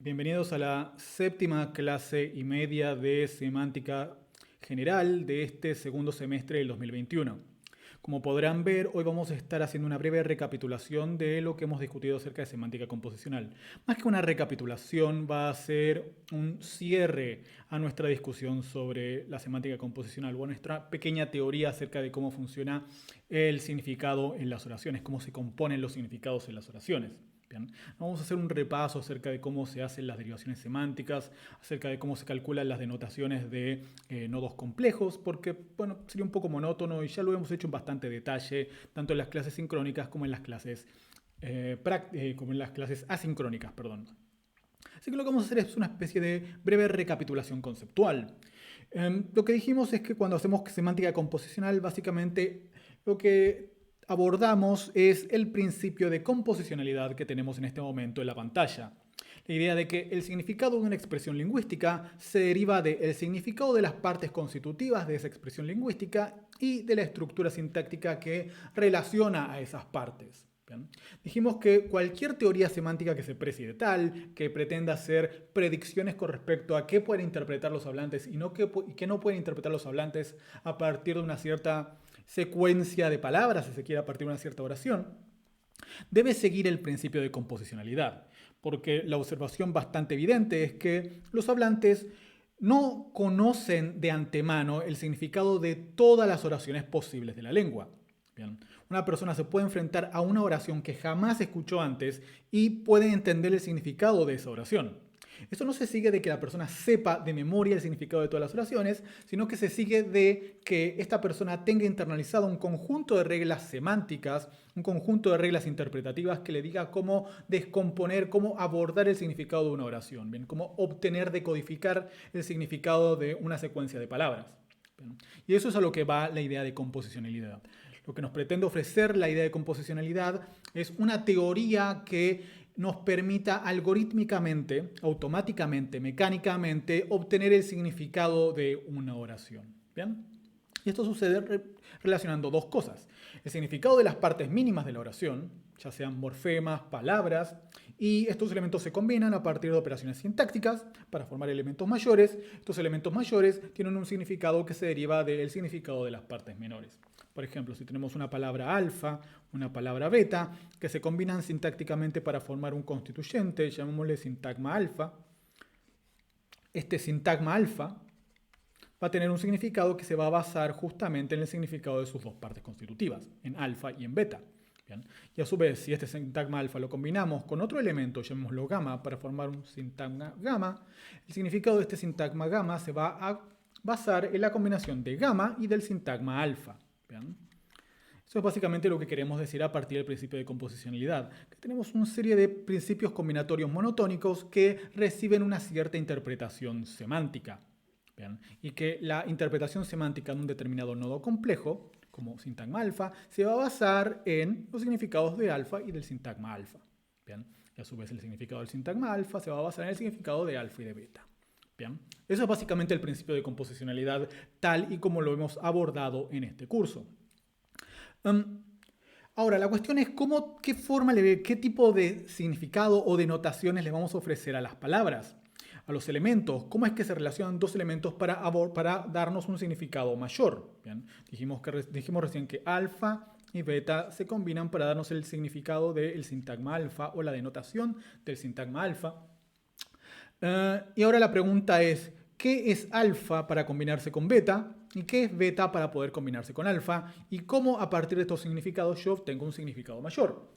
Bienvenidos a la séptima clase y media de semántica general de este segundo semestre del 2021. Como podrán ver, hoy vamos a estar haciendo una breve recapitulación de lo que hemos discutido acerca de semántica composicional. Más que una recapitulación, va a ser un cierre a nuestra discusión sobre la semántica composicional o a nuestra pequeña teoría acerca de cómo funciona el significado en las oraciones, cómo se componen los significados en las oraciones. Bien. Vamos a hacer un repaso acerca de cómo se hacen las derivaciones semánticas, acerca de cómo se calculan las denotaciones de nodos complejos, porque bueno, sería un poco monótono y ya lo hemos hecho en bastante detalle, tanto en las clases sincrónicas como en las clases, asincrónicas. Perdón. Así que lo que vamos a hacer es una especie de breve recapitulación conceptual. Lo que dijimos es que cuando hacemos semántica composicional, básicamente lo que abordamos es el principio de composicionalidad que tenemos en este momento en la pantalla. La idea de que el significado de una expresión lingüística se deriva del significado de las partes constitutivas de esa expresión lingüística y de la estructura sintáctica que relaciona a esas partes. Bien. Dijimos que cualquier teoría semántica que se precie de tal, que pretenda hacer predicciones con respecto a qué pueden interpretar los hablantes y qué no pueden interpretar los hablantes a partir de una cierta secuencia de palabras, si se quiere, a partir de una cierta oración, debe seguir el principio de composicionalidad, porque la observación bastante evidente es que los hablantes no conocen de antemano el significado de todas las oraciones posibles de la lengua. Bien. Una persona se puede enfrentar a una oración que jamás escuchó antes y puede entender el significado de esa oración. Esto no se sigue de que la persona sepa de memoria el significado de todas las oraciones, sino que se sigue de que esta persona tenga internalizado un conjunto de reglas semánticas, un conjunto de reglas interpretativas que le diga cómo descomponer, cómo abordar el significado de una oración, ¿bien? Cómo obtener, decodificar el significado de una secuencia de palabras. ¿Bien? Y eso es a lo que va la idea de composicionalidad. Lo que nos pretende ofrecer la idea de composicionalidad es una teoría que nos permita algorítmicamente, automáticamente, mecánicamente, obtener el significado de una oración. ¿Bien? Y esto sucede relacionando dos cosas. El significado de las partes mínimas de la oración, ya sean morfemas, palabras, y estos elementos se combinan a partir de operaciones sintácticas para formar elementos mayores. Estos elementos mayores tienen un significado que se deriva del significado de las partes menores. Por ejemplo, si tenemos una palabra alfa, una palabra beta, que se combinan sintácticamente para formar un constituyente, llamémosle sintagma alfa. Este sintagma alfa va a tener un significado que se va a basar justamente en el significado de sus dos partes constitutivas, en alfa y en beta. Bien. Y a su vez, si este sintagma alfa lo combinamos con otro elemento, llamémoslo gamma, para formar un sintagma gamma, el significado de este sintagma gamma se va a basar en la combinación de gamma y del sintagma alfa. Bien. Eso es básicamente lo que queremos decir a partir del principio de composicionalidad, que tenemos una serie de principios combinatorios monotónicos que reciben una cierta interpretación semántica. Bien. Y que la interpretación semántica de un determinado nodo complejo, como sintagma alfa, se va a basar en los significados de alfa y del sintagma alfa. Bien. Y a su vez el significado del sintagma alfa se va a basar en el significado de alfa y de beta. Bien. Eso es básicamente el principio de composicionalidad tal y como lo hemos abordado en este curso. Ahora, la cuestión es qué tipo de significado o denotaciones le vamos a ofrecer a las palabras, a los elementos. ¿Cómo es que se relacionan dos elementos para darnos un significado mayor? Bien, dijimos recién que alfa y beta se combinan para darnos el significado del sintagma alfa o la denotación del sintagma alfa. Y ahora la pregunta es, ¿qué es alfa para combinarse con beta? ¿Y qué es beta para poder combinarse con alfa? ¿Y cómo a partir de estos significados yo obtengo un significado mayor?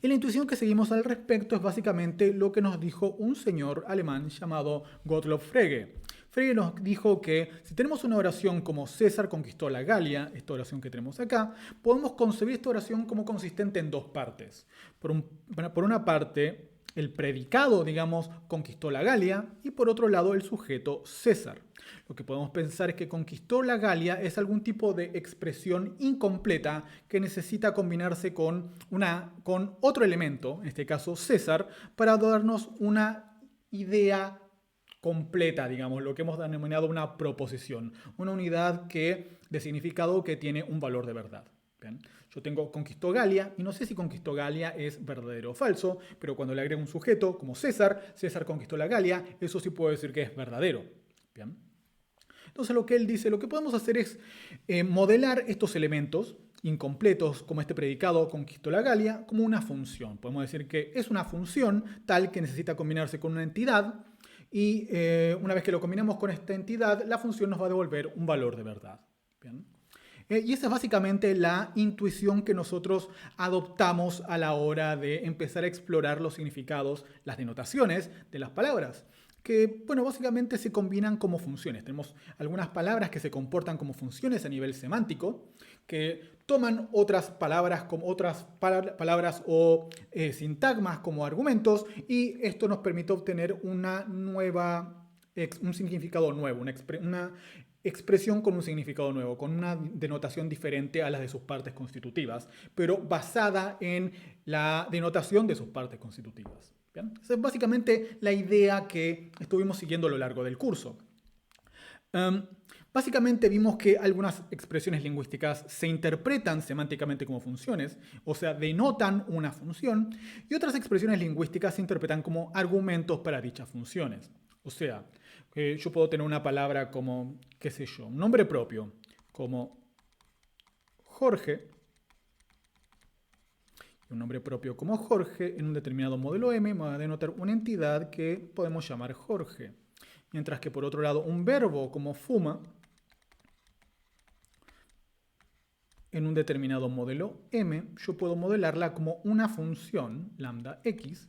Y la intuición que seguimos al respecto es básicamente lo que nos dijo un señor alemán llamado Gottlob Frege. Frege nos dijo que si tenemos una oración como César conquistó la Galia, esta oración que tenemos acá, podemos concebir esta oración como consistente en dos partes. Por una parte, el predicado, digamos, conquistó la Galia, y por otro lado el sujeto César. Lo que podemos pensar es que conquistó la Galia es algún tipo de expresión incompleta que necesita combinarse con otro elemento, en este caso César, para darnos una idea completa, digamos, lo que hemos denominado una proposición, una unidad de significado que tiene un valor de verdad. ¿Bien? Yo tengo conquistó Galia y no sé si conquistó Galia es verdadero o falso, pero cuando le agrego un sujeto como César, César conquistó la Galia, eso sí puedo decir que es verdadero. Bien. Entonces lo que él dice, lo que podemos hacer es modelar estos elementos incompletos como este predicado conquistó la Galia como una función. Podemos decir que es una función tal que necesita combinarse con una entidad y una vez que lo combinamos con esta entidad, la función nos va a devolver un valor de verdad. Bien. Y esa es básicamente la intuición que nosotros adoptamos a la hora de empezar a explorar los significados, las denotaciones de las palabras, que, bueno, básicamente se combinan como funciones. Tenemos algunas palabras que se comportan como funciones a nivel semántico, que toman otras palabras como otras palabras o sintagmas como argumentos, y esto nos permite obtener una nueva, un significado nuevo, una expresión con un significado nuevo, con una denotación diferente a las de sus partes constitutivas, pero basada en la denotación de sus partes constitutivas. ¿Bien? Esa es básicamente la idea que estuvimos siguiendo a lo largo del curso. Básicamente vimos que algunas expresiones lingüísticas se interpretan semánticamente como funciones, o sea, denotan una función, y otras expresiones lingüísticas se interpretan como argumentos para dichas funciones. O sea, yo puedo tener una palabra como, qué sé yo, un nombre propio, como Jorge, y un nombre propio como Jorge en un determinado modelo M va a denotar una entidad que podemos llamar Jorge. Mientras que por otro lado un verbo como fuma en un determinado modelo M, yo puedo modelarla como una función lambda x,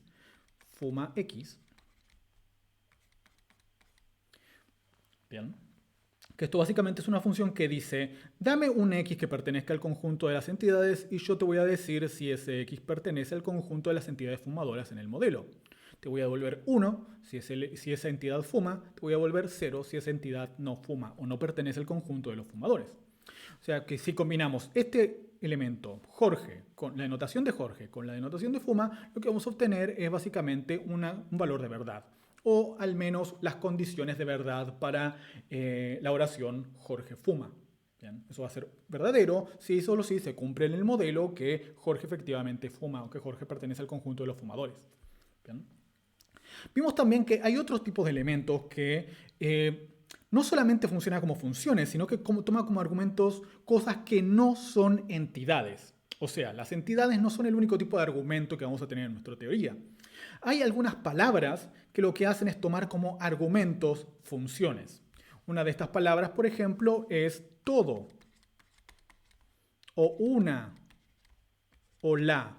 fuma x. Bien. Que esto básicamente es una función que dice, dame un x que pertenezca al conjunto de las entidades y yo te voy a decir si ese x pertenece al conjunto de las entidades fumadoras en el modelo. Te voy a devolver 1 si esa entidad fuma, te voy a devolver 0 si esa entidad no fuma o no pertenece al conjunto de los fumadores. O sea que si combinamos este elemento, Jorge, con la denotación de Jorge con la denotación de fuma, lo que vamos a obtener es básicamente un valor de verdad, o al menos las condiciones de verdad para la oración Jorge fuma. Bien, eso va a ser verdadero si solo si se cumple en el modelo que Jorge efectivamente fuma o que Jorge pertenece al conjunto de los fumadores. Bien. Vimos también que hay otros tipos de elementos que no solamente funcionan como funciones, sino que toma como argumentos cosas que no son entidades. O sea, las entidades no son el único tipo de argumento que vamos a tener en nuestra teoría. Hay algunas palabras que lo que hacen es tomar como argumentos funciones. Una de estas palabras, por ejemplo, es todo, o una, o la.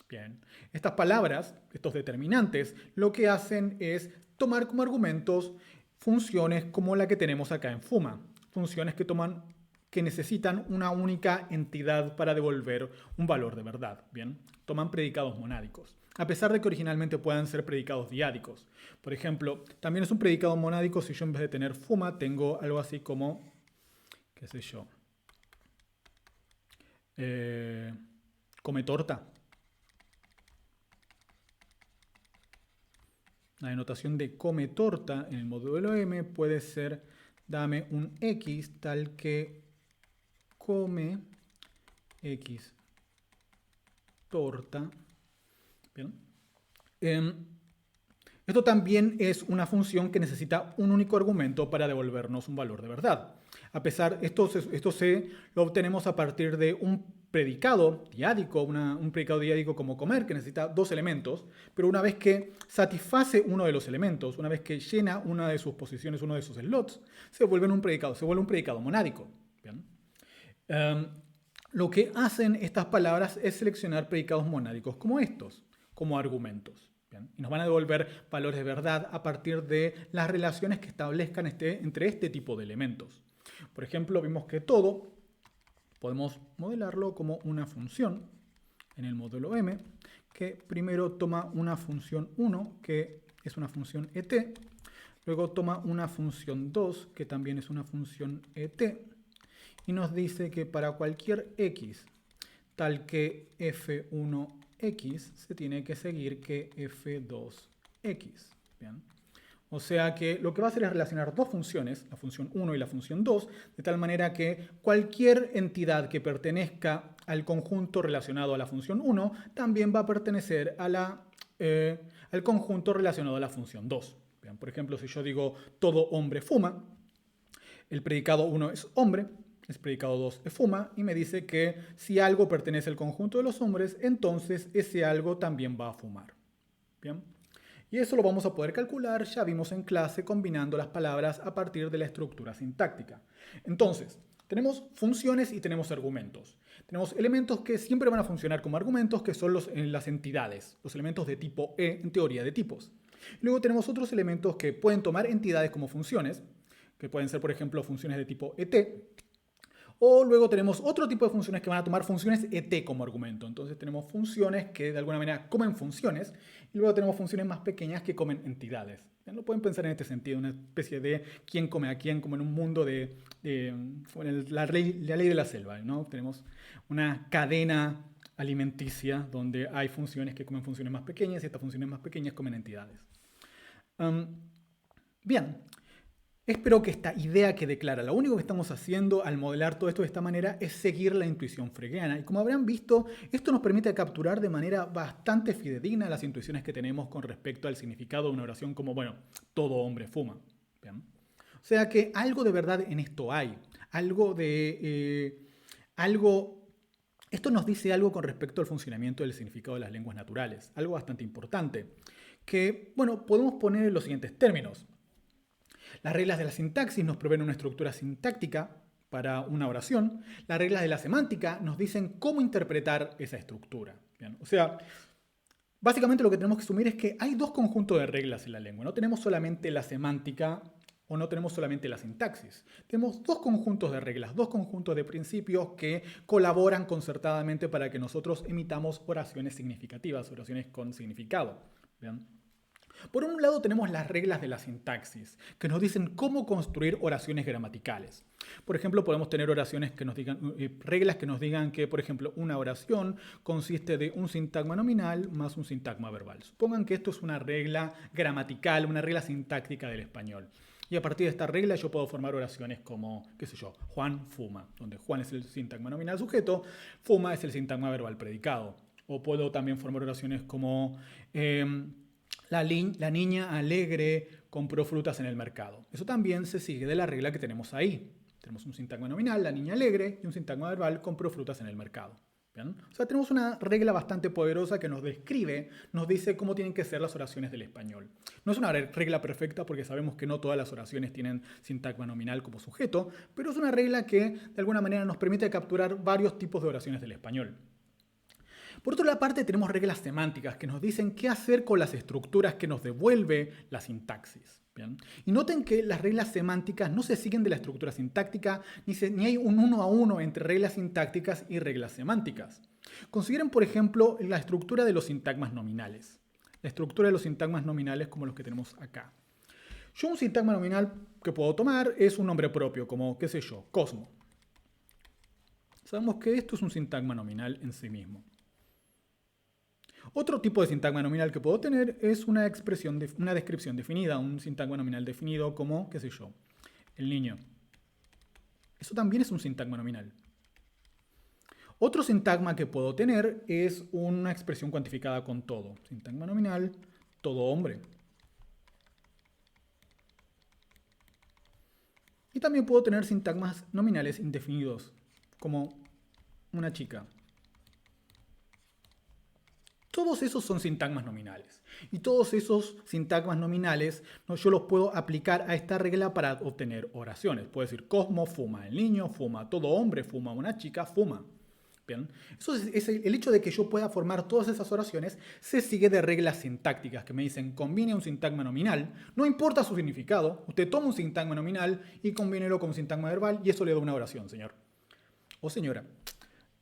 Bien. Estas palabras, estos determinantes, lo que hacen es tomar como argumentos funciones como la que tenemos acá en Fuma. Funciones que necesitan una única entidad para devolver un valor de verdad. Bien. Toman predicados monádicos, a pesar de que originalmente puedan ser predicados diádicos. Por ejemplo, también es un predicado monádico si yo en vez de tener Fuma tengo algo así como, qué sé yo, come torta. La denotación de come torta en el modelo M puede ser dame un X tal que come X torta. Bien. Esto también es una función que necesita un único argumento para devolvernos un valor de verdad. A pesar, esto lo obtenemos a partir de un predicado diádico, un predicado diádico como comer, que necesita dos elementos, pero una vez que satisface uno de los elementos, una vez que llena una de sus posiciones, uno de sus slots, se vuelve un predicado monádico. ¿Bien? Lo que hacen estas palabras es seleccionar predicados monádicos como estos, como argumentos. ¿Bien? Y nos van a devolver valores de verdad a partir de las relaciones que establezcan entre este tipo de elementos. Por ejemplo, vimos que todo podemos modelarlo como una función en el módulo M, que primero toma una función 1, que es una función et, luego toma una función 2, que también es una función et, y nos dice que para cualquier x tal que f1x se tiene que seguir que f2x. ¿Bien? O sea que lo que va a hacer es relacionar dos funciones, la función 1 y la función 2, de tal manera que cualquier entidad que pertenezca al conjunto relacionado a la función 1 también va a pertenecer a al conjunto relacionado a la función 2. Bien, por ejemplo, si yo digo todo hombre fuma, el predicado 1 es hombre, el predicado 2 es fuma, y me dice que si algo pertenece al conjunto de los hombres, entonces ese algo también va a fumar. Bien. Y eso lo vamos a poder calcular, ya vimos en clase, combinando las palabras a partir de la estructura sintáctica. Entonces, tenemos funciones y tenemos argumentos. Tenemos elementos que siempre van a funcionar como argumentos, que son las entidades, los elementos de tipo E en teoría de tipos. Luego tenemos otros elementos que pueden tomar entidades como funciones, que pueden ser, por ejemplo, funciones de tipo ET, o luego tenemos otro tipo de funciones que van a tomar funciones ET como argumento. Entonces tenemos funciones que de alguna manera comen funciones y luego tenemos funciones más pequeñas que comen entidades. ¿Ya? Lo pueden pensar en este sentido, una especie de quién come a quién, como en un mundo de la ley de la selva, ¿no? Tenemos una cadena alimenticia donde hay funciones que comen funciones más pequeñas y estas funciones más pequeñas comen entidades. Bien. Espero que esta idea quede clara. Lo único que estamos haciendo al modelar todo esto de esta manera es seguir la intuición fregeana. Y como habrán visto, esto nos permite capturar de manera bastante fidedigna las intuiciones que tenemos con respecto al significado de una oración como, bueno, todo hombre fuma. ¿Bien? O sea que algo de verdad en esto hay. Esto nos dice algo con respecto al funcionamiento del significado de las lenguas naturales. Algo bastante importante. Que, bueno, podemos poner en los siguientes términos. Las reglas de la sintaxis nos proveen una estructura sintáctica para una oración. Las reglas de la semántica nos dicen cómo interpretar esa estructura. Bien, o sea, básicamente lo que tenemos que asumir es que hay dos conjuntos de reglas en la lengua. No tenemos solamente la semántica o no tenemos solamente la sintaxis. Tenemos dos conjuntos de reglas, dos conjuntos de principios que colaboran concertadamente para que nosotros emitamos oraciones significativas, oraciones con significado. Bien. Por un lado tenemos las reglas de la sintaxis, que nos dicen cómo construir oraciones gramaticales. Por ejemplo, podemos tener oraciones que nos digan, reglas que nos digan que, por ejemplo, una oración consiste de un sintagma nominal más un sintagma verbal. Supongan que esto es una regla gramatical, una regla sintáctica del español. Y a partir de esta regla yo puedo formar oraciones como, qué sé yo, Juan fuma, donde Juan es el sintagma nominal sujeto, fuma es el sintagma verbal predicado. O puedo también formar oraciones como la niña alegre compró frutas en el mercado. Eso también se sigue de la regla que tenemos ahí. Tenemos un sintagma nominal, la niña alegre, y un sintagma verbal, compró frutas en el mercado. ¿Bien? O sea, tenemos una regla bastante poderosa que nos describe, nos dice cómo tienen que ser las oraciones del español. No es una regla perfecta porque sabemos que no todas las oraciones tienen sintagma nominal como sujeto, pero es una regla que de alguna manera nos permite capturar varios tipos de oraciones del español. Por otra parte, tenemos reglas semánticas que nos dicen qué hacer con las estructuras que nos devuelve la sintaxis. ¿Bien? Y noten que las reglas semánticas no se siguen de la estructura sintáctica, ni hay un uno a uno entre reglas sintácticas y reglas semánticas. Consideren, por ejemplo, la estructura de los sintagmas nominales. La estructura de los sintagmas nominales como los que tenemos acá. Yo un sintagma nominal que puedo tomar es un nombre propio, como, qué sé yo, Cosmo. Sabemos que esto es un sintagma nominal en sí mismo. Otro tipo de sintagma nominal que puedo tener es una descripción definida, un sintagma nominal definido como, qué sé yo, el niño. Eso también es un sintagma nominal. Otro sintagma que puedo tener es una expresión cuantificada con todo. Sintagma nominal, todo hombre. Y también puedo tener sintagmas nominales indefinidos, como una chica. Todos esos son sintagmas nominales. Y todos esos sintagmas nominales yo los puedo aplicar a esta regla para obtener oraciones. Puedo decir Cosmo fuma, el niño fuma, todo hombre fuma, una chica fuma. Bien. Eso es el hecho de que yo pueda formar todas esas oraciones se sigue de reglas sintácticas que me dicen combine un sintagma nominal, no importa su significado, usted toma un sintagma nominal y combínelo con un sintagma verbal y eso le da una oración, señor. O señora.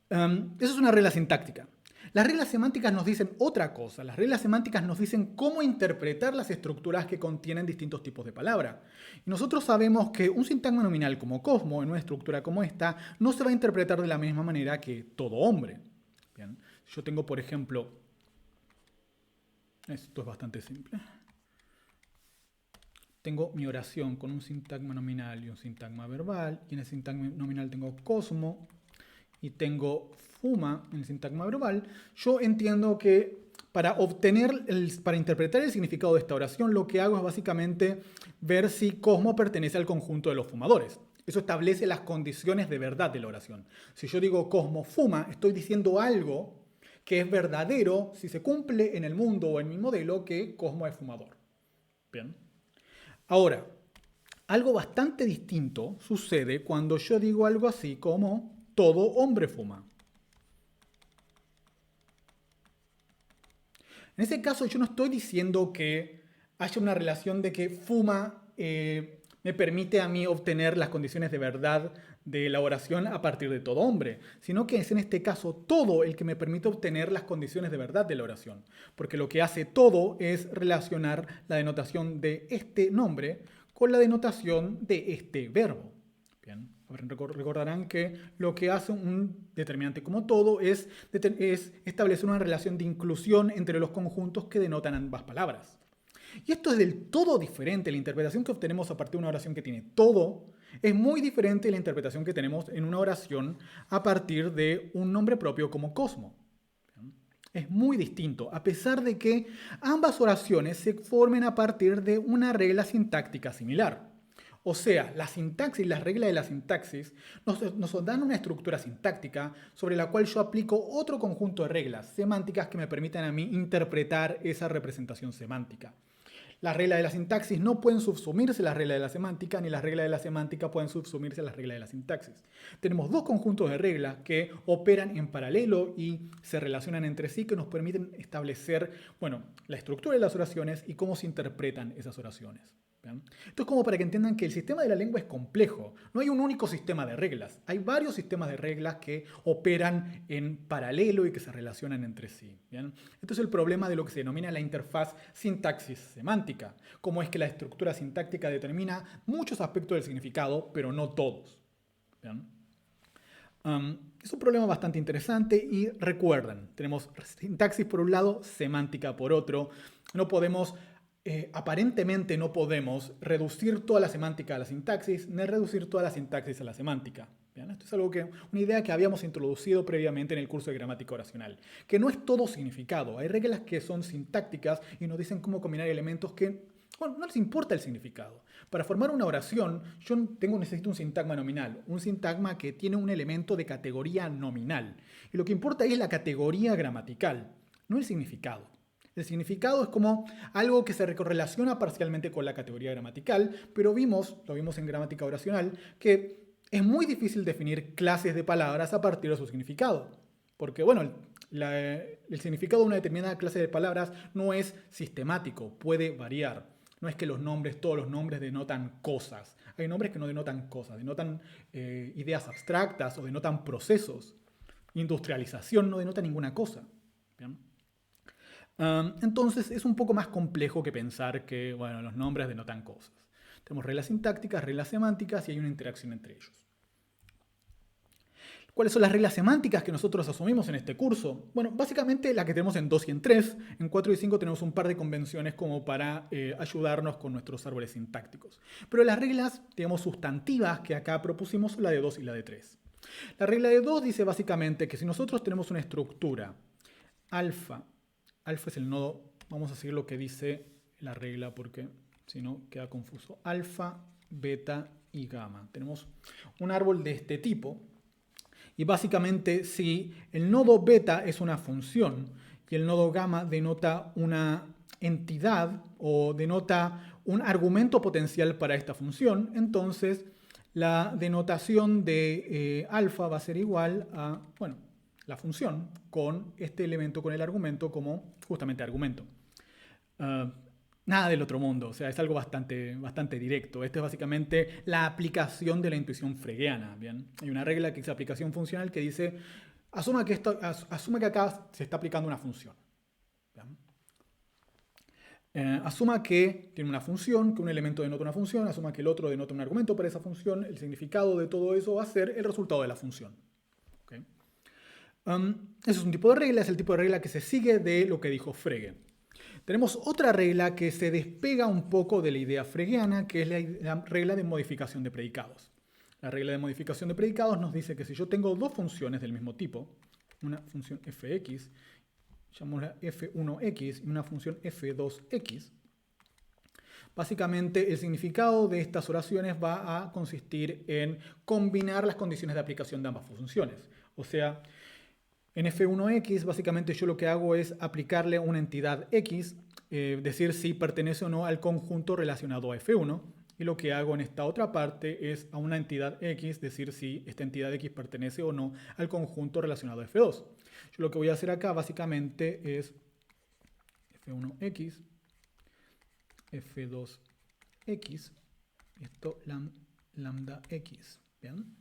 Eso es una regla sintáctica. Las reglas semánticas nos dicen otra cosa. Las reglas semánticas nos dicen cómo interpretar las estructuras que contienen distintos tipos de palabra. Y nosotros sabemos que un sintagma nominal como Cosmo, en una estructura como esta, no se va a interpretar de la misma manera que todo hombre. Bien. Yo tengo, por ejemplo, esto es bastante simple. tengo mi oración con un sintagma nominal y un sintagma verbal, y en el sintagma nominal tengo cosmo y tengo fuma en el sintagma verbal, yo entiendo que para interpretar el significado de esta oración, lo que hago es básicamente ver si cosmo pertenece al conjunto de los fumadores. Eso establece las condiciones de verdad de la oración. Si yo digo cosmo fuma, estoy diciendo algo que es verdadero si se cumple en el mundo o en mi modelo que Cosmo es fumador. Bien. Ahora, algo bastante distinto sucede cuando yo digo algo así como todo hombre fuma. En ese caso yo no estoy diciendo que haya una relación de que fuma me permite a mí obtener las condiciones de verdad de la oración a partir de todo hombre, sino que es en este caso todo el que me permite obtener las condiciones de verdad de la oración, porque lo que hace todo es relacionar la denotación de este nombre con la denotación de este verbo. Bien, recordarán que lo que hace un determinante como todo es establecer una relación de inclusión entre los conjuntos que denotan ambas palabras. Y esto es del todo diferente. La interpretación que obtenemos a partir de una oración que tiene todo es muy diferente de la interpretación que tenemos en una oración a partir de un nombre propio como Cosmo. Es muy distinto, a pesar de que ambas oraciones se formen a partir de una regla sintáctica similar. O sea, la sintaxis, las reglas de la sintaxis nos dan una estructura sintáctica sobre la cual yo aplico otro conjunto de reglas semánticas que me permitan a mí interpretar esa representación semántica. Las reglas de la sintaxis no pueden subsumirse a las reglas de la semántica, ni las reglas de la semántica pueden subsumirse a las reglas de la sintaxis. Tenemos dos conjuntos de reglas que operan en paralelo y se relacionan entre sí, que nos permiten establecer, la estructura de las oraciones y cómo se interpretan esas oraciones. ¿Bien? Esto es como para que entiendan que el sistema de la lengua es complejo. No hay un único sistema de reglas. Hay varios sistemas de reglas que operan en paralelo y que se relacionan entre sí. ¿Bien? Esto es el problema de lo que se denomina la interfaz sintaxis-semántica. Cómo es que la estructura sintáctica determina muchos aspectos del significado, pero no todos. ¿Bien? Es un problema bastante interesante y recuerden, tenemos sintaxis por un lado, semántica por otro. Aparentemente no podemos reducir toda la semántica a la sintaxis, ni reducir toda la sintaxis a la semántica. ¿Bien? Esto es una idea que habíamos introducido previamente en el curso de gramática oracional, que no es todo significado. Hay reglas que son sintácticas y nos dicen cómo combinar elementos que no les importa el significado. Para formar una oración, yo necesito un sintagma nominal, un sintagma que tiene un elemento de categoría nominal. Y lo que importa ahí es la categoría gramatical, no el significado. El significado es como algo que se relaciona parcialmente con la categoría gramatical, pero lo vimos en gramática oracional, que es muy difícil definir clases de palabras a partir de su significado. Porque, el significado de una determinada clase de palabras no es sistemático, puede variar. No es que todos los nombres denotan cosas. Hay nombres que no denotan cosas, denotan ideas abstractas o denotan procesos. Industrialización no denota ninguna cosa. ¿Bien? Entonces es un poco más complejo que pensar que los nombres denotan cosas. Tenemos reglas sintácticas, reglas semánticas y hay una interacción entre ellos. ¿Cuáles son las reglas semánticas que nosotros asumimos en este curso? Básicamente la que tenemos en 2 y en 3. En 4 y 5 tenemos un par de convenciones como para ayudarnos con nuestros árboles sintácticos. Pero las reglas, sustantivas que acá propusimos son la de 2 y la de 3. La regla de 2 dice básicamente que si nosotros tenemos una estructura alfa es el nodo, vamos a seguir lo que dice la regla porque si no queda confuso. Alfa, beta y gamma. Tenemos un árbol de este tipo y básicamente si el nodo beta es una función y el nodo gamma denota una entidad o denota un argumento potencial para esta función, entonces la denotación de alfa va a ser igual a, la función con este elemento, con el argumento como justamente argumento. Nada del otro mundo, o sea, es algo bastante directo. Esto es básicamente la aplicación de la intuición fregeana. ¿Bien? Hay una regla que es aplicación funcional que dice, asuma que acá se está aplicando una función. Asuma que tiene una función, que un elemento denota una función, asuma que el otro denota un argumento para esa función, el significado de todo eso va a ser el resultado de la función. ¿Okay? Eso es un tipo de regla, es el tipo de regla que se sigue de lo que dijo Frege. Tenemos otra regla que se despega un poco de la idea fregeana, que es la regla de modificación de predicados. La regla de modificación de predicados nos dice que si yo tengo dos funciones del mismo tipo, una función fx, llamémosla f1x, y una función f2x, básicamente el significado de estas oraciones va a consistir en combinar las condiciones de aplicación de ambas funciones. O sea, en f1x básicamente yo lo que hago es aplicarle una entidad x, decir si pertenece o no al conjunto relacionado a f1. Y lo que hago en esta otra parte es a una entidad x decir si esta entidad x pertenece o no al conjunto relacionado a f2. Yo lo que voy a hacer acá básicamente es f1x, f2x, y esto lambda x. ¿Bien?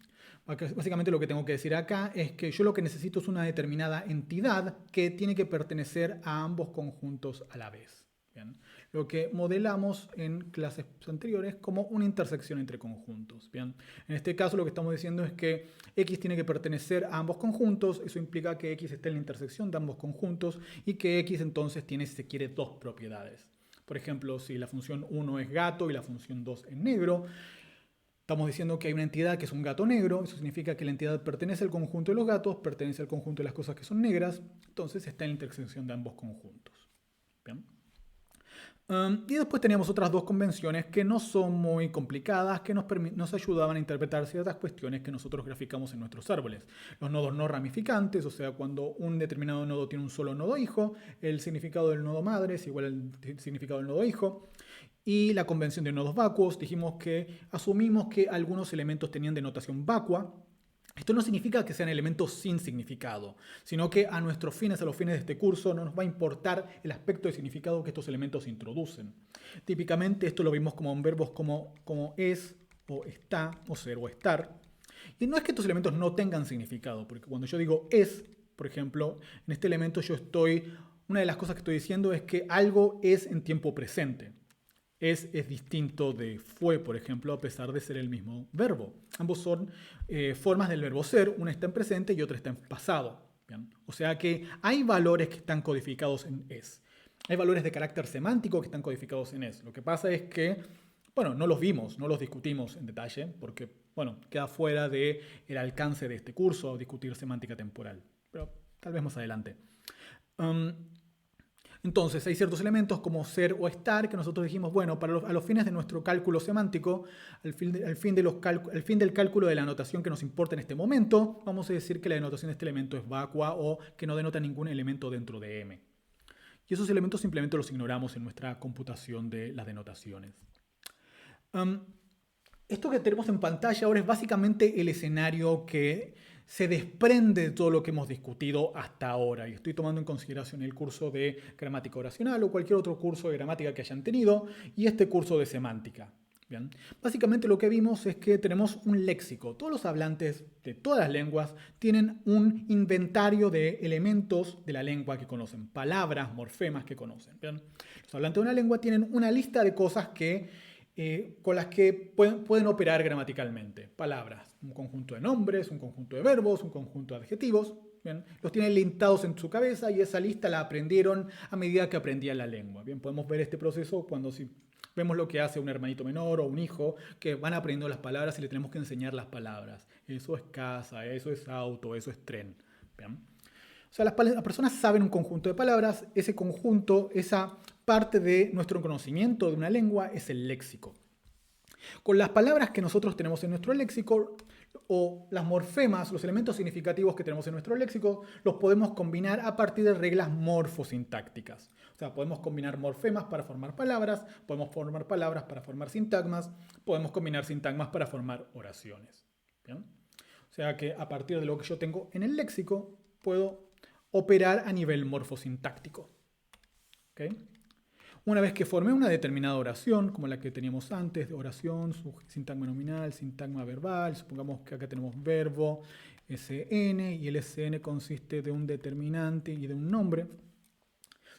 Básicamente lo que tengo que decir acá es que yo lo que necesito es una determinada entidad que tiene que pertenecer a ambos conjuntos a la vez. ¿Bien? Lo que modelamos en clases anteriores como una intersección entre conjuntos. ¿Bien? En este caso lo que estamos diciendo es que x tiene que pertenecer a ambos conjuntos. Eso implica que x esté en la intersección de ambos conjuntos y que x entonces tiene, si se quiere, dos propiedades. Por ejemplo, si la función 1 es gato y la función 2 es negro, estamos diciendo que hay una entidad que es un gato negro. Eso significa que la entidad pertenece al conjunto de los gatos, pertenece al conjunto de las cosas que son negras. Entonces está en la intersección de ambos conjuntos. ¿Bien? Y después teníamos otras dos convenciones que no son muy complicadas, que nos ayudaban a interpretar ciertas cuestiones que nosotros graficamos en nuestros árboles. Los nodos no ramificantes, o sea, cuando un determinado nodo tiene un solo nodo hijo, el significado del nodo madre es igual al significado del nodo hijo. Y la convención de nodos vacuos, dijimos que asumimos que algunos elementos tenían denotación vacua. Esto no significa que sean elementos sin significado, sino que a nuestros fines, a los fines de este curso, no nos va a importar el aspecto de significado que estos elementos introducen. Típicamente esto lo vimos como en verbos como es, o está, o ser, o estar. Y no es que estos elementos no tengan significado, porque cuando yo digo es, por ejemplo, en este elemento una de las cosas que estoy diciendo es que algo es en tiempo presente. Es distinto de fue, por ejemplo, a pesar de ser el mismo verbo. Ambos son formas del verbo ser, una está en presente y otra está en pasado. ¿Bien? O sea que hay valores que están codificados en es. Hay valores de carácter semántico que están codificados en es. Lo que pasa es que, bueno, no los vimos, no los discutimos en detalle, porque, bueno, queda fuera del alcance de este curso discutir semántica temporal. Pero tal vez más adelante. Entonces, hay ciertos elementos como ser o estar que nosotros dijimos, bueno, a los fines de nuestro cálculo semántico, al fin del cálculo de la anotación que nos importa en este momento, vamos a decir que la denotación de este elemento es vacua o que no denota ningún elemento dentro de M. Y esos elementos simplemente los ignoramos en nuestra computación de las denotaciones. Esto que tenemos en pantalla ahora es básicamente el escenario que se desprende de todo lo que hemos discutido hasta ahora. Y estoy tomando en consideración el curso de gramática oracional o cualquier otro curso de gramática que hayan tenido y este curso de semántica. Bien. Básicamente lo que vimos es que tenemos un léxico. Todos los hablantes de todas las lenguas tienen un inventario de elementos de la lengua que conocen, palabras, morfemas que conocen. Bien. Los hablantes de una lengua tienen una lista de cosas con las que pueden operar gramaticalmente. Palabras, un conjunto de nombres, un conjunto de verbos, un conjunto de adjetivos. Bien, los tienen listados en su cabeza y esa lista la aprendieron a medida que aprendían la lengua. Bien, podemos ver este proceso cuando vemos lo que hace un hermanito menor o un hijo, que van aprendiendo las palabras y le tenemos que enseñar las palabras. Eso es casa, eso es auto, eso es tren. Bien. O sea, las personas saben un conjunto de palabras, ese conjunto, esa parte de nuestro conocimiento de una lengua es el léxico. Con las palabras que nosotros tenemos en nuestro léxico, o las morfemas, los elementos significativos que tenemos en nuestro léxico, los podemos combinar a partir de reglas morfosintácticas. O sea, podemos combinar morfemas para formar palabras, podemos formar palabras para formar sintagmas, podemos combinar sintagmas para formar oraciones. ¿Bien? O sea que a partir de lo que yo tengo en el léxico, puedo operar a nivel morfosintáctico. ¿Okay? Una vez que formé una determinada oración, como la que teníamos antes, de oración, sintagma nominal, sintagma verbal, supongamos que acá tenemos verbo, SN, y el SN consiste de un determinante y de un nombre.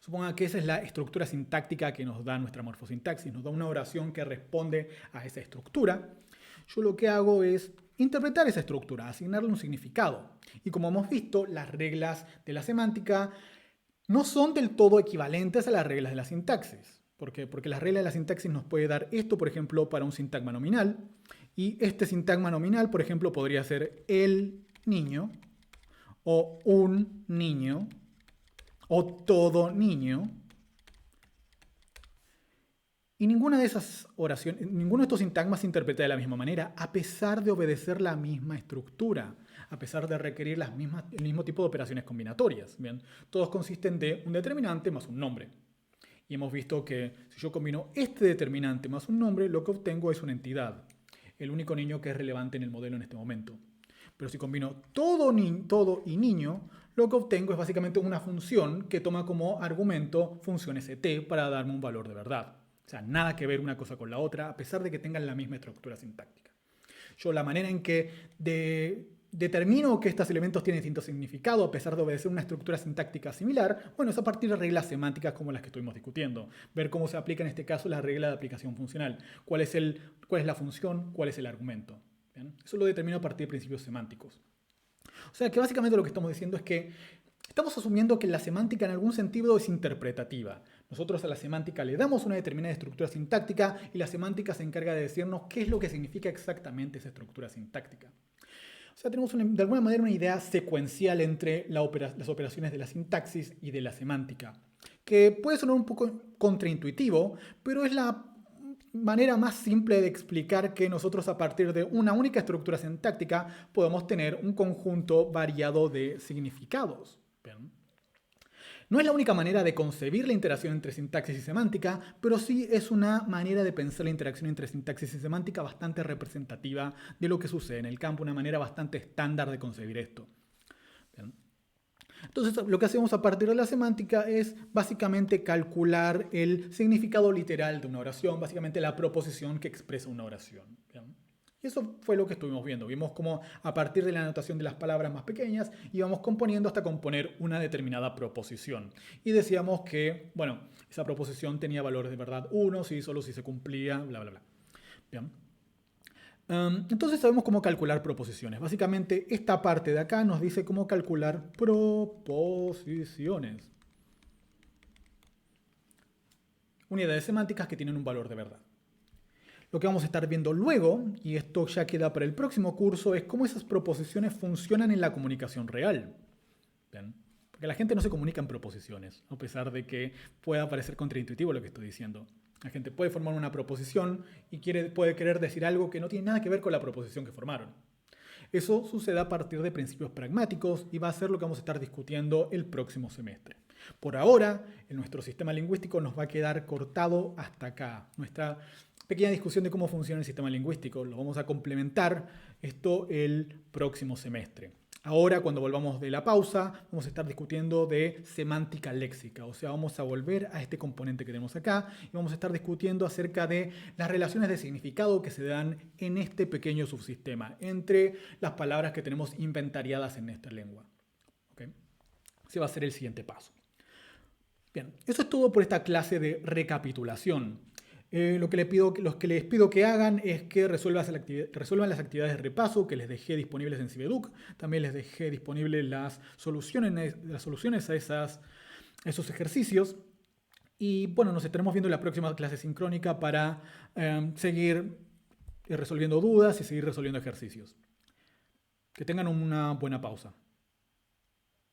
Suponga que esa es la estructura sintáctica que nos da nuestra morfosintaxis, nos da una oración que responde a esa estructura. Yo lo que hago es interpretar esa estructura, asignarle un significado. Y como hemos visto, las reglas de la semántica no son del todo equivalentes a las reglas de la sintaxis. ¿Por qué? Porque las reglas de la sintaxis nos puede dar esto, por ejemplo, para un sintagma nominal. Y este sintagma nominal, por ejemplo, podría ser el niño, o un niño, o todo niño. Y ninguna de esas oraciones, ninguno de estos sintagmas se interpreta de la misma manera, a pesar de obedecer la misma estructura, a pesar de requerir el mismo tipo de operaciones combinatorias. Bien, todos consisten de un determinante más un nombre. Y hemos visto que si yo combino este determinante más un nombre, lo que obtengo es una entidad, el único niño que es relevante en el modelo en este momento. Pero si combino todo y niño, lo que obtengo es básicamente una función que toma como argumento función st para darme un valor de verdad. O sea, nada que ver una cosa con la otra, a pesar de que tengan la misma estructura sintáctica. Yo la manera en que determino que estos elementos tienen distinto significado, a pesar de obedecer una estructura sintáctica similar, bueno, es a partir de reglas semánticas como las que estuvimos discutiendo. Ver cómo se aplica en este caso la regla de aplicación funcional. ¿Cuál es la función? ¿Cuál es el argumento? ¿Bien? Eso lo determino a partir de principios semánticos. O sea que básicamente lo que estamos diciendo es que estamos asumiendo que la semántica en algún sentido es interpretativa. Nosotros a la semántica le damos una determinada estructura sintáctica y la semántica se encarga de decirnos qué es lo que significa exactamente esa estructura sintáctica. O sea, tenemos de alguna manera una idea secuencial entre las operaciones de la sintaxis y de la semántica, que puede sonar un poco contraintuitivo, pero es la manera más simple de explicar que nosotros a partir de una única estructura sintáctica podemos tener un conjunto variado de significados. ¿Bien? No es la única manera de concebir la interacción entre sintaxis y semántica, pero sí es una manera de pensar la interacción entre sintaxis y semántica bastante representativa de lo que sucede en el campo, una manera bastante estándar de concebir esto. Bien. Entonces, lo que hacemos a partir de la semántica es básicamente calcular el significado literal de una oración, básicamente la proposición que expresa una oración. ¿Bien? Y eso fue lo que estuvimos viendo. Vimos cómo a partir de la anotación de las palabras más pequeñas íbamos componiendo hasta componer una determinada proposición. Y decíamos que, bueno, esa proposición tenía valores de verdad 1, sí, solo si se cumplía, bla, bla, bla. Bien. Entonces sabemos cómo calcular proposiciones. Básicamente esta parte de acá nos dice cómo calcular proposiciones. Unidades semánticas que tienen un valor de verdad. Lo que vamos a estar viendo luego, y esto ya queda para el próximo curso, es cómo esas proposiciones funcionan en la comunicación real. ¿Bien? Porque la gente no se comunica en proposiciones, a pesar de que pueda parecer contraintuitivo lo que estoy diciendo. La gente puede formar una proposición y puede querer decir algo que no tiene nada que ver con la proposición que formaron. Eso sucede a partir de principios pragmáticos y va a ser lo que vamos a estar discutiendo el próximo semestre. Por ahora, en nuestro sistema lingüístico nos va a quedar cortado hasta acá. Nuestra pequeña discusión de cómo funciona el sistema lingüístico. Lo vamos a complementar esto el próximo semestre. Ahora, cuando volvamos de la pausa, vamos a estar discutiendo de semántica léxica. O sea, vamos a volver a este componente que tenemos acá y vamos a estar discutiendo acerca de las relaciones de significado que se dan en este pequeño subsistema entre las palabras que tenemos inventariadas en esta lengua. ¿Okay? Ese va a ser el siguiente paso. Bien, eso es todo por esta clase de recapitulación. Lo que les pido que hagan es que resuelvan las actividades de repaso que les dejé disponibles en Cibeduc. También les dejé disponibles las soluciones a esos ejercicios. Y bueno, nos estaremos viendo en la próxima clase sincrónica para seguir resolviendo dudas y seguir resolviendo ejercicios. Que tengan una buena pausa.